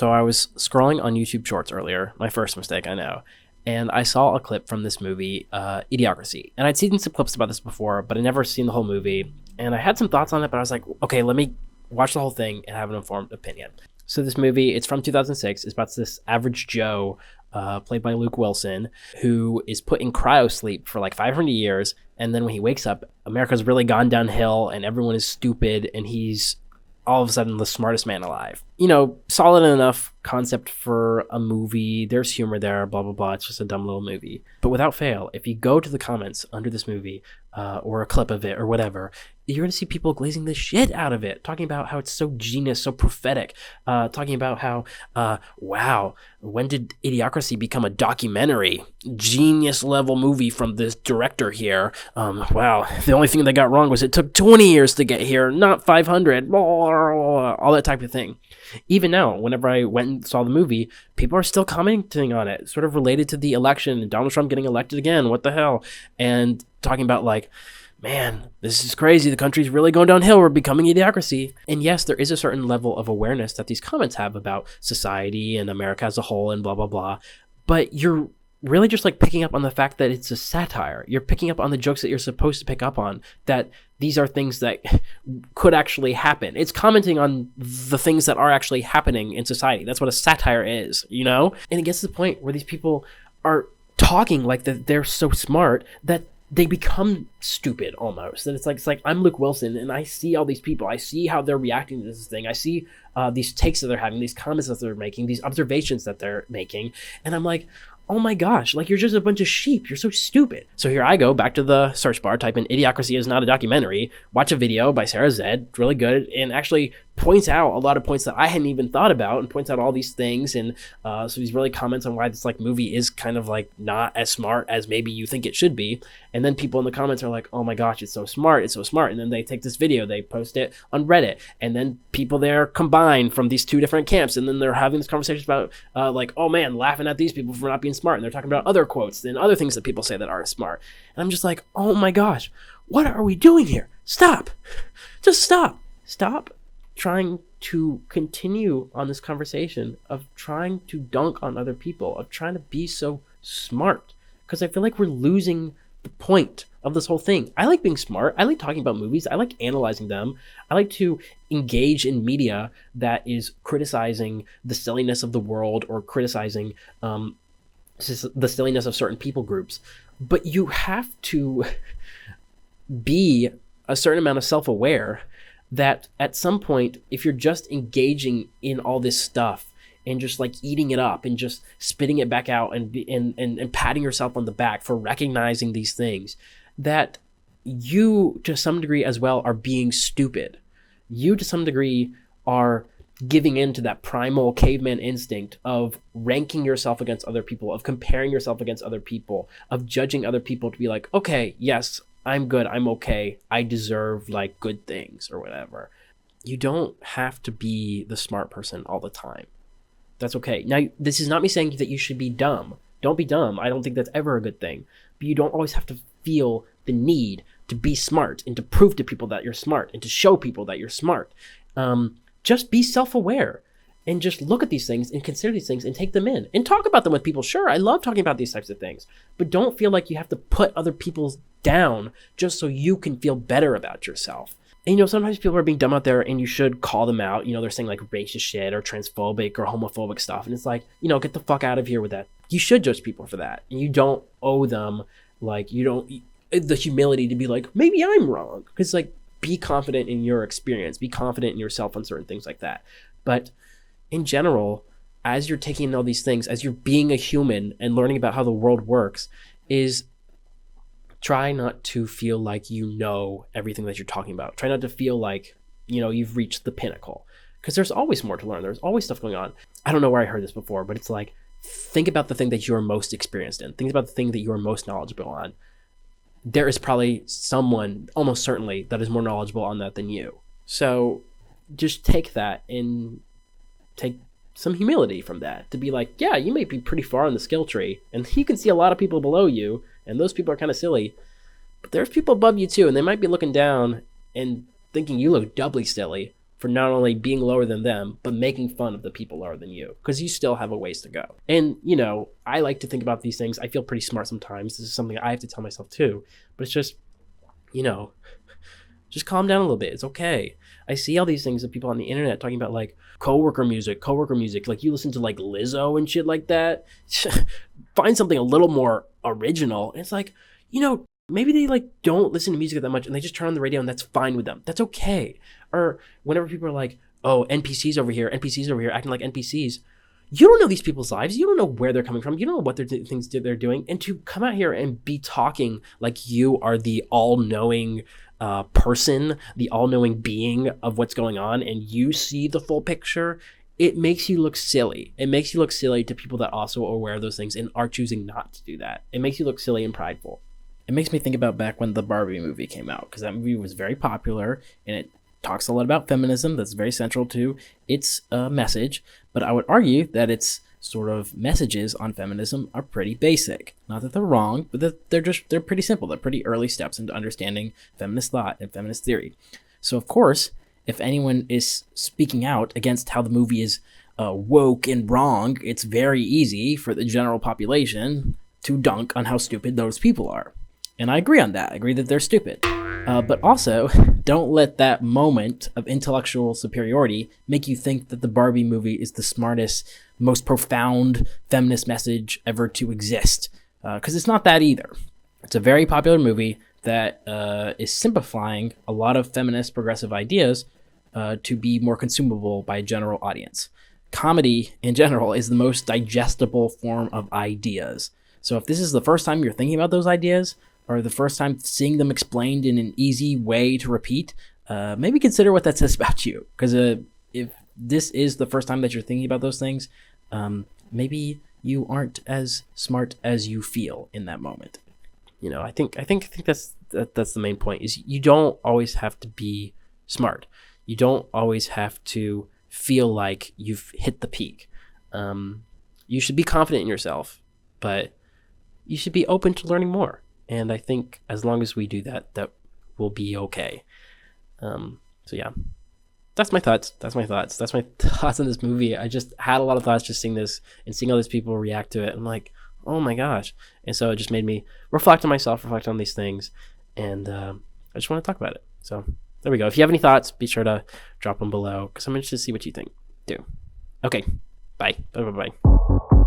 So I was scrolling on YouTube Shorts earlier, my first mistake, I know, and I saw a clip from this movie, Idiocracy. And I'd seen some clips about this before, but I'd never seen the whole movie. And I had some thoughts on it, but I was like, okay, let me watch the whole thing and have an informed opinion. So this movie, it's from 2006. It's about this average Joe, played by Luke Wilson, who is put in cryo sleep for like 500 years. And then when he wakes up, America's really gone downhill and everyone is stupid and he's all of a sudden the smartest man alive. You know, solid enough concept for a movie. There's humor there, blah, blah, blah. It's just a dumb little movie. But without fail, if you go to the comments under this movie, or a clip of it or whatever, you're going to see people glazing the shit out of it, talking about how it's so genius, so prophetic, talking about how, wow, when did Idiocracy become a documentary? Genius level movie from this director here. Wow, the only thing they got wrong was it took 20 years to get here, not 500, all that type of thing. Even now, whenever I went and saw the movie, people are still commenting on it, sort of related to the election and Donald Trump getting elected again, what the hell, and talking about like, man, this is crazy. The country's really going downhill. We're becoming Idiocracy. And yes, there is a certain level of awareness that these comments have about society and America as a whole and blah, blah, blah. But you're really just like picking up on the fact that it's a satire. You're picking up on the jokes that you're supposed to pick up on, that these are things that could actually happen. It's commenting on the things that are actually happening in society. That's what a satire is, you know? And it gets to the point where these people are talking like that they're so smart that they become stupid almost. And it's like I'm Luke Wilson and I see all these people. I see how they're reacting to this thing. I see these takes that they're having, these comments that they're making, these observations that they're making. And I'm like, oh my gosh, like you're just a bunch of sheep. You're so stupid. So here I go back to the search bar, type in Idiocracy is not a documentary, watch a video by Sarah Zed, really good, and actually points out a lot of points that I hadn't even thought about and points out all these things. And so he's really comments on why this like movie is kind of like not as smart as maybe you think it should be. And then people in the comments are like, oh my gosh, it's so smart. It's so smart. And then they take this video, they post it on Reddit, and then people there combine from these two different camps. And then they're having this conversation about like, oh man, laughing at these people for not being smart. And they're talking about other quotes and other things that people say that aren't smart. And I'm just like, oh my gosh, what are we doing here? Stop. Just stop. Stop trying to continue on this conversation of trying to dunk on other people, of trying to be so smart. Because I feel like we're losing the point of this whole thing. I like being smart. I like talking about movies. I like analyzing them. I like to engage in media that is criticizing the silliness of the world or criticizing the silliness of certain people groups. But you have to be a certain amount of self-aware that at some point, if you're just engaging in all this stuff and just like eating it up and just spitting it back out and patting yourself on the back for recognizing these things, that you to some degree as well are being stupid. You to some degree are giving in to that primal caveman instinct of ranking yourself against other people, of comparing yourself against other people, of judging other people to be like, okay, yes, I'm good, I'm okay, I deserve like good things or whatever. You don't have to be the smart person all the time. That's okay. Now, this is not me saying that you should be dumb. Don't be dumb. I don't think that's ever a good thing. But you don't always have to feel the need to be smart and to prove to people that you're smart and to show people that you're smart. Just be self-aware and just look at these things and consider these things and take them in and talk about them with people. Sure, I love talking about these types of things, but don't feel like you have to put other people down just so you can feel better about yourself. And, you know, sometimes people are being dumb out there and you should call them out. You know, they're saying like racist shit or transphobic or homophobic stuff. And it's like, you know, get the fuck out of here with that. You should judge people for that. And you don't owe them, like, you don't, the humility to be like, maybe I'm wrong. Because, like, be confident in your experience. Be confident in yourself on certain things like that. But in general, as you're taking in all these things, as you're being a human and learning about how the world works, is try not to feel like you know everything that you're talking about. Try not to feel like, you know, you've reached the pinnacle. Because there's always more to learn. There's always stuff going on. I don't know where I heard this before, but it's like, think about the thing that you're most experienced in. Think about the thing that you're most knowledgeable on. There is probably someone, almost certainly, that is more knowledgeable on that than you. So just take that and take some humility from that to be like, yeah, you may be pretty far on the skill tree and you can see a lot of people below you and those people are kind of silly, but there's people above you too, and they might be looking down and thinking you look doubly silly for not only being lower than them, but making fun of the people lower than you, because you still have a ways to go. And, I like to think about these things. I feel pretty smart sometimes. This is something I have to tell myself too, but it's just, just calm down a little bit. It's okay. I see all these things of people on the internet talking about like coworker music. Like you listen to like Lizzo and shit like that. Find something a little more original. And it's like, maybe they like don't listen to music that much and they just turn on the radio and that's fine with them. That's okay. Or whenever people are like, oh, NPCs over here, acting like NPCs. You don't know these people's lives. You don't know where they're coming from. You don't know what things they're doing. And to come out here and be talking like you are the all-knowing person, the all-knowing being of what's going on, and you see the full picture, it makes you look silly. It makes you look silly to people that also are aware of those things and are choosing not to do that. It makes you look silly and prideful. It makes me think about back when the Barbie movie came out, because that movie was very popular and it talks a lot about feminism. That's very central to its message. But I would argue that its sort of messages on feminism are pretty basic. Not that they're wrong, but that they're pretty simple. They're pretty early steps into understanding feminist thought and feminist theory. So of course, if anyone is speaking out against how the movie is woke and wrong, it's very easy for the general population to dunk on how stupid those people are. And I agree on that. I agree that they're stupid. But also, don't let that moment of intellectual superiority make you think that the Barbie movie is the smartest, most profound feminist message ever to exist. Because it's not that either. It's a very popular movie that is simplifying a lot of feminist progressive ideas to be more consumable by a general audience. Comedy, in general, is the most digestible form of ideas. So if this is the first time you're thinking about those ideas, or the first time seeing them explained in an easy way to repeat, maybe consider what that says about you. Because if this is the first time that you're thinking about those things, maybe you aren't as smart as you feel in that moment. I think that's the main point. Is you don't always have to be smart. You don't always have to feel like you've hit the peak. You should be confident in yourself, but you should be open to learning more. And I think as long as we do that, that will be okay. So yeah, that's my thoughts. That's my thoughts on this movie. I just had a lot of thoughts just seeing this and seeing all these people react to it. I'm like, oh my gosh. And so it just made me reflect on myself, reflect on these things. And I just want to talk about it. So there we go. If you have any thoughts, be sure to drop them below because I'm interested to see what you think too. Okay, bye. Bye.